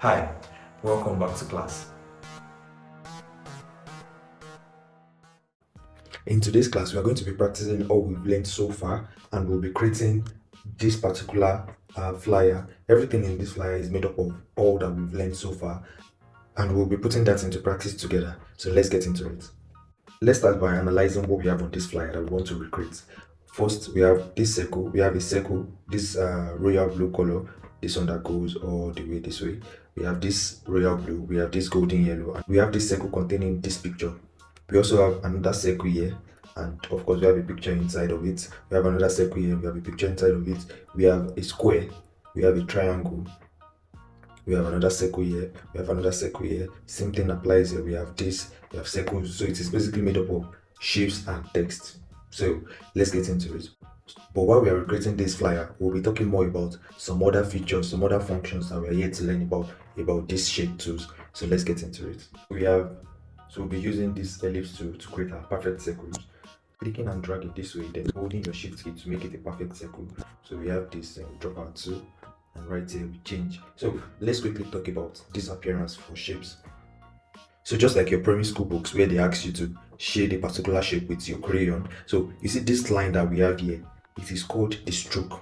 Hi, welcome back to class. In today's class, we are going to be practicing all we've learned so far, and we'll be creating this particular flyer. Everything in this flyer is made up of all that we've learned so far, and we'll be putting that into practice together. So let's get into it. Let's start by analyzing what we have on this flyer that we want to recreate. First, we have this circle. We have a circle, this royal blue color. This one that goes all the way this way. We have this royal blue. We have this golden yellow. And we have this circle containing this picture. We also have another circle here, and of course, we have a picture inside of it. We have another circle here. We have a picture inside of it. We have a square. We have a triangle. We have another circle here, we have another circle here. Same thing applies here. We have this, we have circles. So it is basically made up of shapes and text. So let's get into it. But while we are creating this flyer, we'll be talking more about some other features, some other functions that we are yet to learn about these shape tools. So let's get into it. We'll be using this ellipse tool to create our perfect circles. Clicking and dragging this way, then holding your shift key to make it a perfect circle. So we have this dropout tool, and right here we change. So let's quickly talk about this appearance for shapes. So just like your primary school books where they ask you to shade a particular shape with your crayon, so you see this line that we have here, it is called the stroke,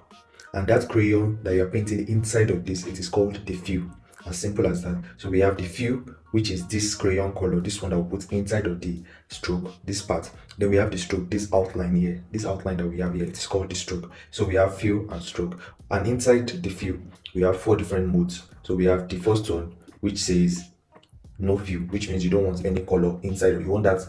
and that crayon that you're painting inside of this, it is called the fill. As simple as that. So we have the fill, which is this crayon color, this one that we put inside of the stroke, this part. Then we have the stroke, this outline here, this outline that we have here, it is called the stroke. So we have fill and stroke, and inside the fill we have 4 different modes. So we have the first one, which says no fill, which means you don't want any color inside. You want that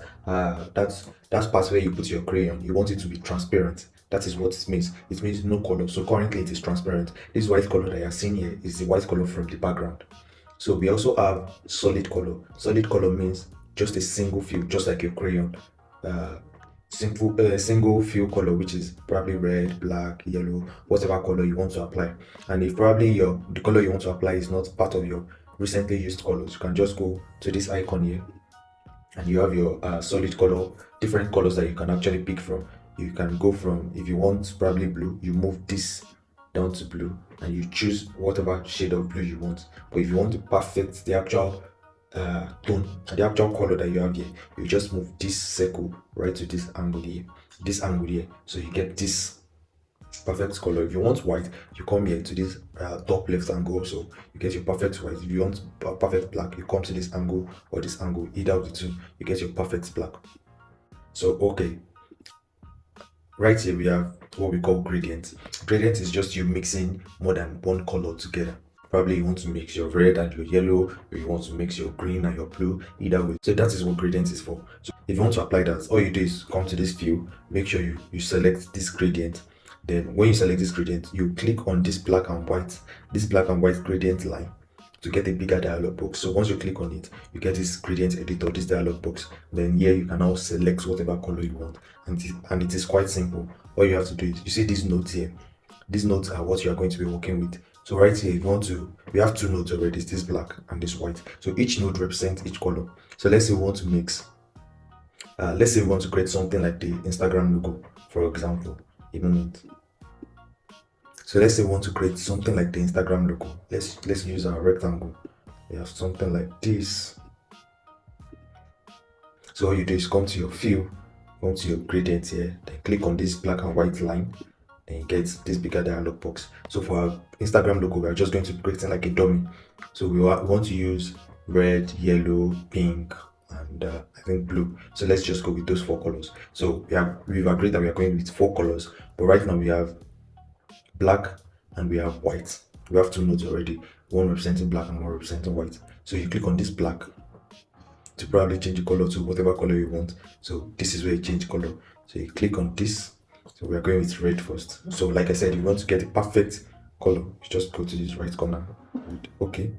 part where you put your crayon, you want it to be transparent. That is what it means. It means no color. So currently it is transparent. This white color that you're seeing here is the white color from the background. So we also have solid color. Solid color means just a single fill, just like your crayon. Single fill color, which is probably red, black, yellow, whatever color you want to apply. And if probably the color you want to apply is not part of your recently used colors, you can just go to this icon here, and you have your solid color, different colors that you can actually pick from. You can go from, if you want probably blue, you move this down to blue and you choose whatever shade of blue you want. But if you want to perfect the actual tone, the actual color that you have here, you just move this circle right to this angle here, so you get this perfect color. If you want white, you come here to this top left angle, so you get your perfect white. If you want perfect black, you come to this angle or this angle, either of the two, you get your perfect black. So okay, right here we have what we call gradient. Gradient is just you mixing more than one color together. Probably you want to mix your red and your yellow, or you want to mix your green and your blue, either way. So that is what gradient is for. So if you want to apply that, all you do is come to this view, make sure you select this gradient. Then when you select this gradient, you click on this black and white gradient line to get a bigger dialog box. So once you click on it, you get this gradient editor, this dialog box. Then here you can now select whatever color you want, and it is quite simple. All you have to do is, you see these nodes here, these nodes are what you are going to be working with. So right here, if you want to, we have 2 nodes already, this black and this white. So each node represents each color. So let's say we want to mix, let's say we want to create something like the Instagram logo, for example. So let's say we want to create something like the Instagram logo. Let's use our rectangle. We have something like this. So all you do is come to your fill, come to your gradient here, then click on this black and white line, and you get this bigger dialog box. So for our Instagram logo, we are just going to be creating like a dummy. So we want to use red, yellow, pink, and I think blue. So let's just go with those 4 colors. So we've agreed that we are going with 4 colors, but right now we have black and we have white. We have 2 nodes already, one representing black and one representing white. So you click on this black to probably change the color to whatever color you want. So this is where you change color. So you click on this. So we are going with red first. So like I said, you want to get a perfect color, you just go to this right corner. Okay.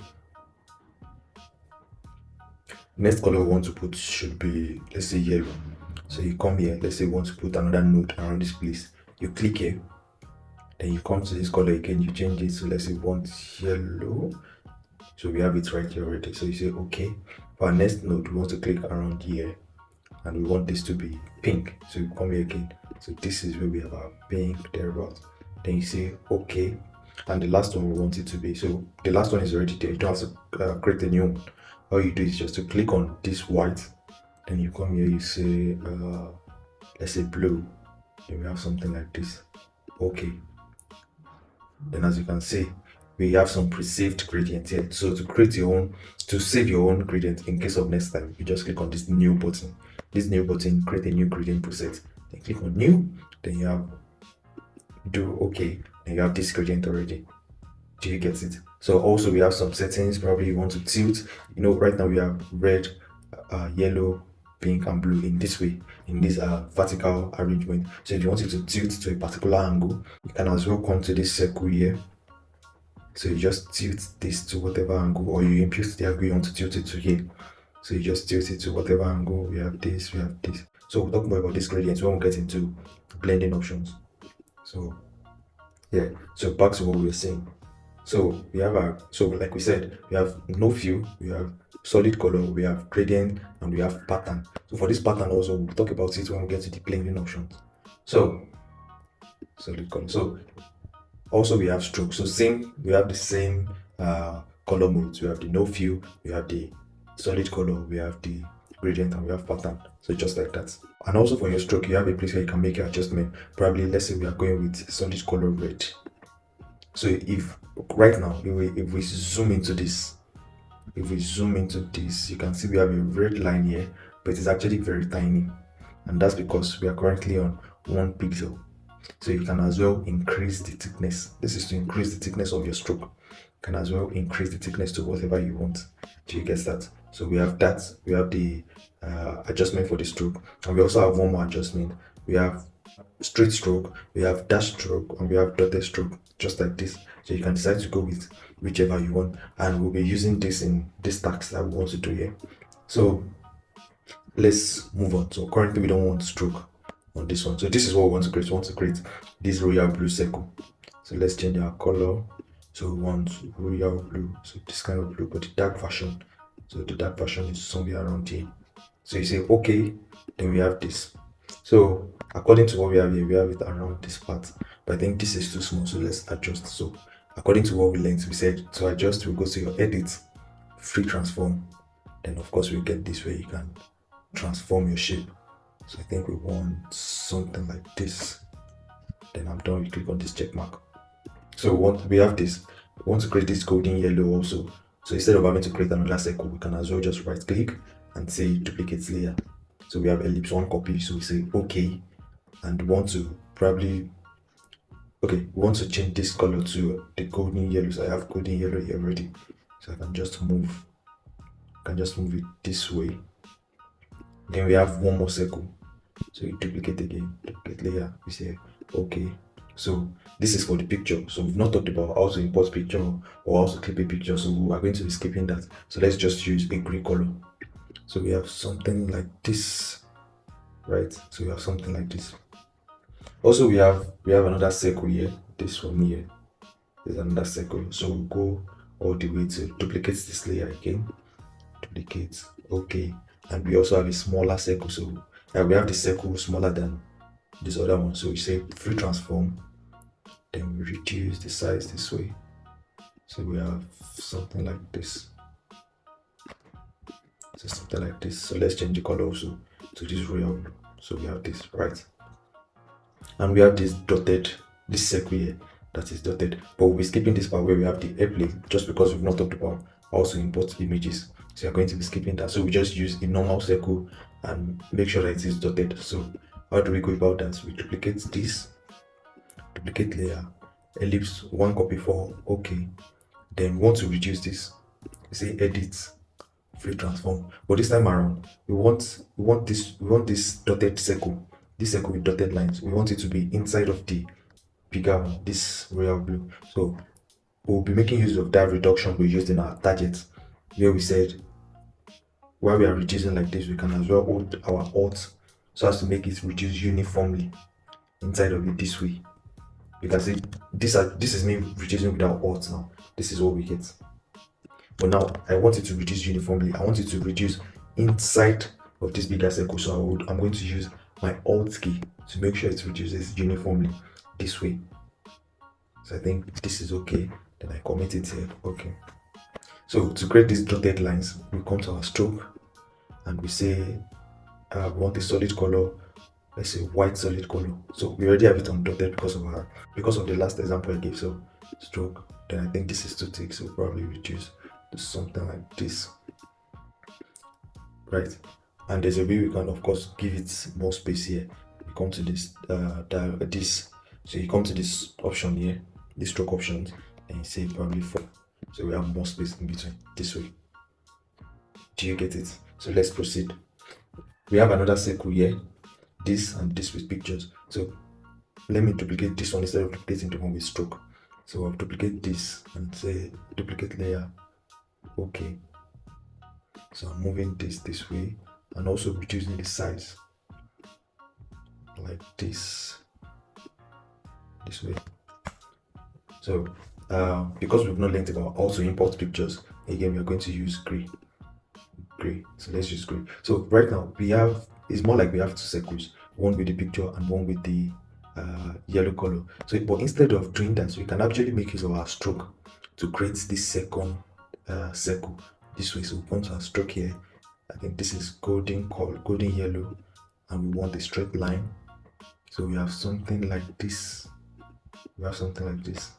Next color we want to put should be, let's say, yellow. So you come here, let's say we want to put another node around this place. You click here, then you come to this color again, you change it. So let's say we want yellow. So we have it right here already. So you say okay. For our next node, we want to click around here, and we want this to be pink. So you come here again. So this is where we have our pink thereabout. Then you say okay. and the last one we want it to be. So the last one is already there. You don't have to create a new one. All you do is just to click on this white, then you come here, you say let's say blue, then we have something like this. Okay, then as you can see, we have some pre-saved gradient here. So to create your own, to save your own gradient in case of next time, you just click on this new button. This new button, create a new gradient preset. Then click on new, then you have do okay, then you have this gradient already. Do you get it? So also we have some settings. Probably you want to tilt. Right now we have red, yellow, pink, and blue in this way, in this vertical arrangement. So if you want it to tilt to a particular angle, you can as well come to this circle here. So you just tilt this to whatever angle, or you impute the angle you want to tilt it to here. So you just tilt it to whatever angle. We have this, we have this. So we'll talk more about this gradients when we get into blending options. So yeah, so back to what we were saying. So we have like we said, we have no fill, we have solid color, we have gradient, and we have pattern. So for this pattern also, we'll talk about it when we get to the blending options. So solid color. So also we have stroke. So we have the same color modes. We have the no fill, we have the solid color, we have the gradient, and we have pattern. So just like that. And also for your stroke, you have a place where you can make your adjustment. Probably let's say we are going with solid color red. So if right now, if we zoom into this, you can see we have a red line here, but it's actually very tiny, and that's because we are currently on 1 pixel. So you can as well increase the thickness. This is to increase the thickness of your stroke. You can as well increase the thickness to whatever you want. Do you get that? So we have that. We have the adjustment for the stroke, and we also have one more adjustment. We have straight stroke, we have dash stroke, and we have dotted stroke, just like this. So you can decide to go with whichever you want, and we'll be using this in this task that we want to do here. So let's move on. So currently we don't want stroke on this one. So this is what we want to create. We want to create this royal blue circle. So let's change our color. So we want royal blue. So this kind of blue, but the dark version. So the dark version is somewhere around here. So you say okay, then we have this. So according to what we have here, we have it around this part, but I think this is too small, so let's adjust. So according to what we learned, we said to adjust, we go to your edit, free transform, then of course we get this where you can transform your shape. So I think we want something like this. Then I'm done. You click on this check mark. So we have this. We want to create this golden yellow also. So instead of having to create another circle, we can as well just right click and say duplicate layer. So we have ellipse 1 copy. So we say okay, and we want to we want to change this color to the golden yellow. So I have golden yellow here already. So I can just move it this way. Then we have one more circle. So you duplicate again, duplicate layer. We say okay. So this is for the picture. So we've not talked about how to import picture or how to clip a picture. So we are going to be skipping that. So let's just use a gray color. So we have something like this, right? So we have something like this. Also, we have another circle here. This one here is another circle. So we'll go all the way to duplicate this layer again. Duplicate, okay. And we also have a smaller circle. So we have the circle smaller than this other one. So we say free transform. Then we reduce the size this way. So we have something like this. So something like this. So let's change the color also to this royal blue. So we have this, right? And we have this circle here that is dotted, but we'll be skipping this part where we have the airplane just because we've not talked about how to import images. So you're going to be skipping that. So we just use a normal circle and make sure that it is dotted. So how do we go about that? We duplicate this, duplicate layer, ellipse 1 copy for okay. Then we want to reduce this. We say edit, free transform. But this time around, we want this dotted circle. This circle with dotted lines, we want it to be inside of the bigger one, this royal blue. So we'll be making use of that reduction we used in our target, where we said while we are reducing like this, we can as well hold our alt so as to make it reduce uniformly inside of it this way. You can see this is me reducing without alt now. This is what we get. But now I want it to reduce uniformly. I want it to reduce inside of this bigger circle. So I'm going to use my alt key to make sure it reduces uniformly this way. So I think this is okay. Then I commit it here. Okay. So to create these dotted lines, we come to our stroke and we say we want a solid color. Let's say white solid color. So we already have it on dotted because of the last example I gave. So stroke. Then I think this is too thick, so we'll probably reduce to something like this, right? And there's a way we can, of course, give it more space here. We come to this this. So you come to this option here, the stroke options, and you say probably 4. So we have more space in between this way. Do you get it? So let's proceed. We have another circle here, this and this with pictures. So let me duplicate this one instead of duplicating the one with stroke. So I'll duplicate this and say duplicate layer. Okay. So I'm moving this way and also reducing the size like this way. So because we've not learned about how to import pictures, again we are going to use gray. So let's use gray. So right now we have, it's more like we have 2 circles, one with the picture and one with the yellow color. So but instead of doing that, so we can actually make use of our stroke to create this second circle this way. So we want our stroke here. I think this is golden yellow, and we want a straight line. So we have something like this.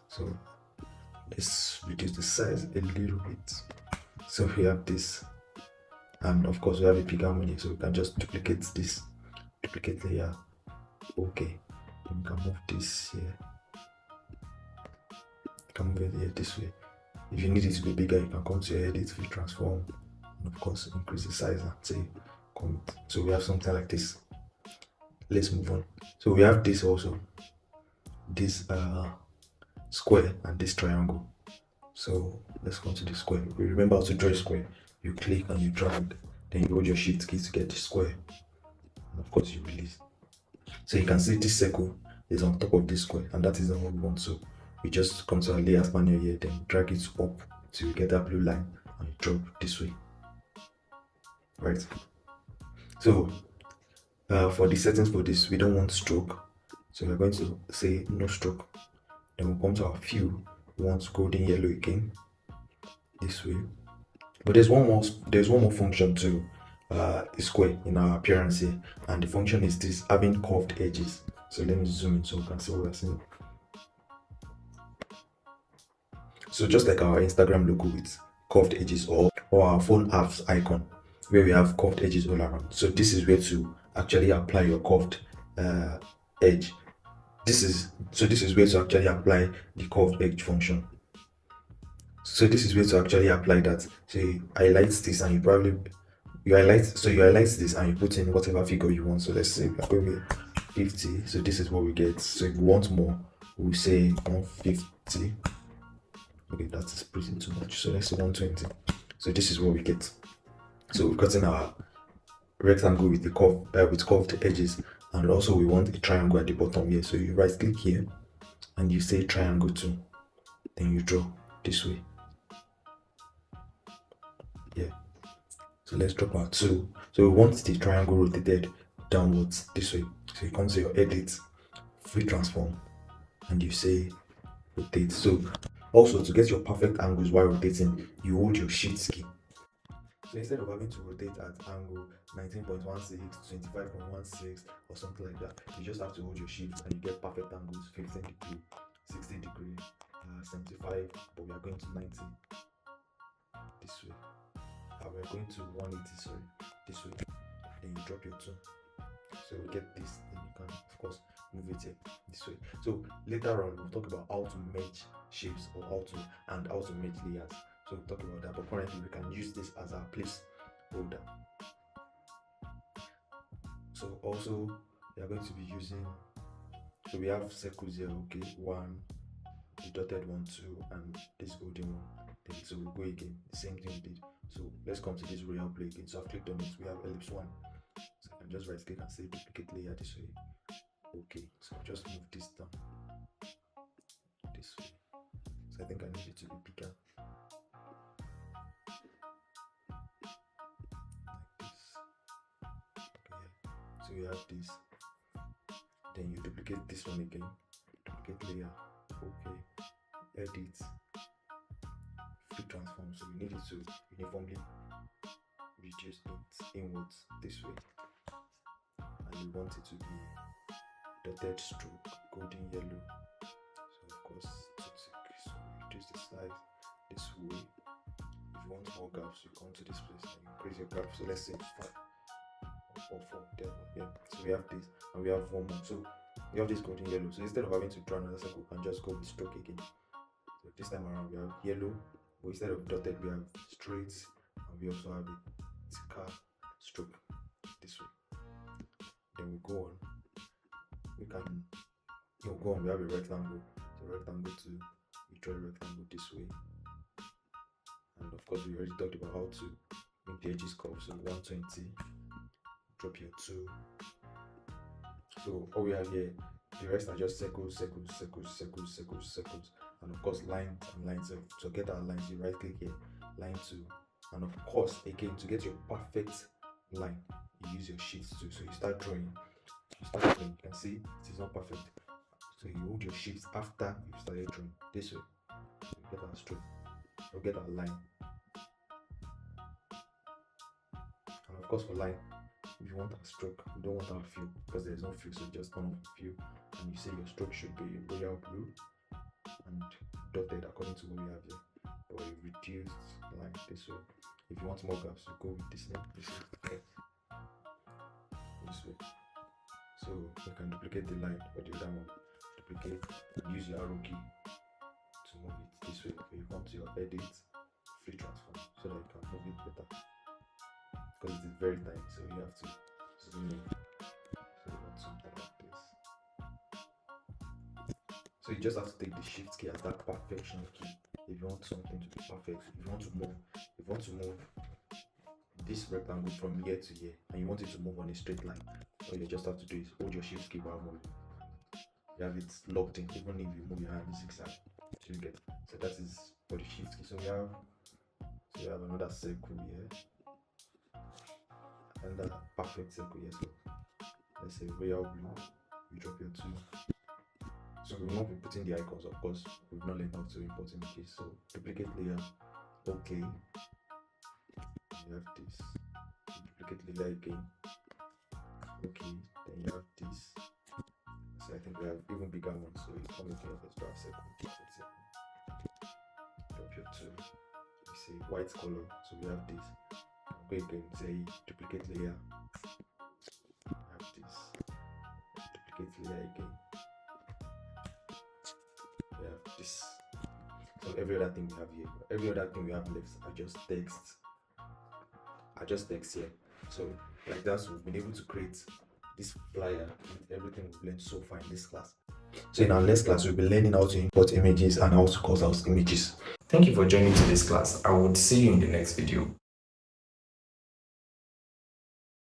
So let's reduce the size a little bit. So we have this, and of course we have a bigger one here, so we can just duplicate this, duplicate layer. Okay, and we can move this here. You can move it here this way. If you need it to be bigger, you can come to your edit, view transform, and of course increase the size and say commit. So we have something like this. Let's move on. So we have this also, this square and this triangle. So let's come to the square. We remember how to draw a square. You click and you drag, then you hold your shift key to get the square, and of course you release. So you can see this circle is on top of this square, and that is the one we want. So we just come to our layers panel here, then drag it up till we get that blue line, and you drop this way, right? So for the settings for this, we don't want stroke, so we're going to say no stroke. Then we'll come to our fill. We want golden yellow again, this way. But there's one more function to the square in our appearance here, and the function is this, having curved edges. So let me zoom in so we can see what we're seeing. So just like our Instagram logo with curved edges, or our phone apps icon where we have curved edges all around. So this is where to actually apply your curved edge. This is where to actually apply the curved edge function. So this is where to actually apply that. So you highlight this and you highlight this and you put in whatever figure you want. So let's say we're going with 50. So this is what we get. So if we want more, we'll say 150. Okay, that is pretty too much. So let's say 120. So this is what we get. So we've gotten our rectangle with the curved edges, and also we want a triangle at the bottom here. So you right click here and you say triangle 2, then you draw this way. Yeah. So let's drop our 2. So we want the triangle rotated downwards this way. So you come to your edit, free transform, and you say rotate. So also, to get your perfect angles while rotating, you hold your shift key. So instead of having to rotate at angle 19.16, 25.16 or something like that, you just have to hold your shift and you get perfect angles, 15 degree, 60 degree, 75, but we are going to 90 this way. We're going to 180, sorry, this way. Then you drop your 2. So we get this, then you can of course move it here this way. So later on we'll talk about how to merge shapes or how to merge layers. So we'll talk about that, but currently we can use this as our placeholder. So also we are going to be using, so we have circles here, okay, 1, the dotted one, 2, and this golden one. Then so we'll go again, the same thing we did. So let's come to this royal play again. So I've clicked on it, we have ellipse 1. So I can just right click and say duplicate layer this way. Okay, so just move this down this way. So I think I need it to be bigger. Like this. Okay, yeah. So you have this. Then you duplicate this one again. Duplicate layer. Okay. edit, flip transform. So we need it to uniformly reduce it inwards this way, and we want it to be dotted stroke, golden yellow. So of course, so reduce the size this way. If you want more gaps, you come to this place and you increase your gap. So let's say 5 or 4 there. Yeah. So we have this, and we have one more. So we have this golden yellow. So instead of having to draw another circle, we can just go with stroke again. So this time around we have yellow, but instead of dotted we have straight, and we also have a thicker stroke this way. Then we go on. We can go on. We have a rectangle. So rectangle too. We draw a rectangle this way. And of course we already talked about how to make the edges curve. So 120, drop your 2. So all we have here, the rest are just circles, circles, circles, circles, circles, circles, and of course lines and lines. So to get our lines, you right click here, line 2, and of course again to get your perfect line, you use your shift 2. So you start drawing, you can see it is not perfect. So you hold your shift after you started drawing this way. So you get our stroke, you get our line, and of course for line, if you want a stroke, you don't want our fill because there's no fill, so just turn off fill, and you say your stroke should be royal blue and dotted according to what we have here, but we reduced line this way. If you want more gaps, you go with this name, this way. So you can duplicate the line or the other one, duplicate and use your arrow key to move it this way. If you come to your edit, flip transform, so that you can move it better, because it is very tiny, so you have to zoom in. So you want something like this. So you just have to take the shift key as that perfection key. If you want something to be perfect, if you want to move this rectangle from here to here, and you want it to move on a straight line, all you just have to do is hold your shift key while moving. You have it locked in, even if you move your hand zigzag. So you get, so that is for the shift key. So we have another circle here, and that perfect circle here. So let's say royal blue, you drop your 2. So we will not be putting the icons, of course. We've not learned how to import images. So duplicate layer, okay. You have this. Duplicate layer again, okay. Then you have this. So I think we have even bigger ones. So you come here, let's draw a circle. Drop your 2. We say white color. So we have this. Go again, say duplicate layer. Have this. Duplicate layer again. We have this. So every other thing we have here, every other thing we have left are just text. Here. So like that, so we've been able to create this flyer with everything we've learned so far in this class. So in our next class, we'll be learning how to import images and how to cause out images. Thank you for joining today's class. I would see you in the next video.